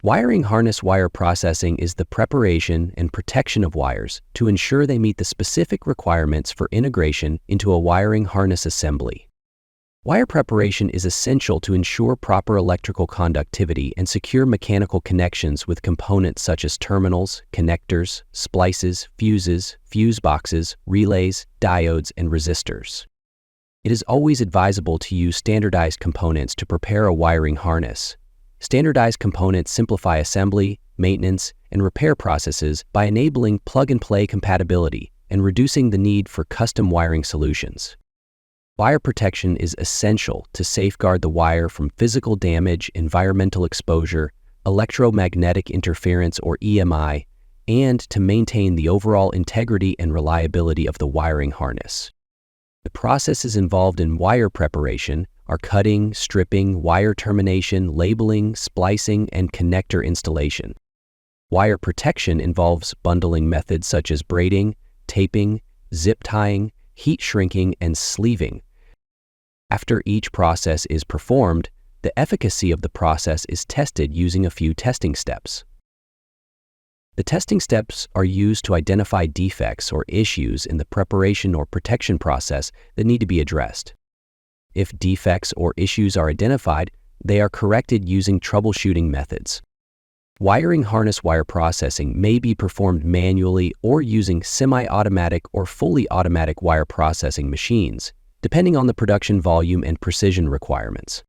Wiring harness wire processing is the preparation and protection of wires to ensure they meet the specific requirements for integration into a wiring harness assembly. Wire preparation is essential to ensure proper electrical conductivity and secure mechanical connections with components such as terminals, connectors, splices, fuses, fuse boxes, relays, diodes, and resistors. It is always advisable to use standardized components to prepare a wiring harness. Standardized components simplify assembly, maintenance, and repair processes by enabling plug-and-play compatibility and reducing the need for custom wiring solutions. Wire protection is essential to safeguard the wire from physical damage, environmental exposure, electromagnetic interference or EMI, and to maintain the overall integrity and reliability of the wiring harness. The processes involved in wire preparation are cutting, stripping, wire termination, labeling, splicing, and connector installation. Wire protection involves bundling methods such as braiding, taping, zip tying, heat shrinking, and sleeving. After each process is performed, the efficacy of the process is tested using a few testing steps. The testing steps are used to identify defects or issues in the preparation or protection process that need to be addressed. If defects or issues are identified, they are corrected using troubleshooting methods. Wiring harness wire processing may be performed manually or using semi-automatic or fully automatic wire processing machines, depending on the production volume and precision requirements.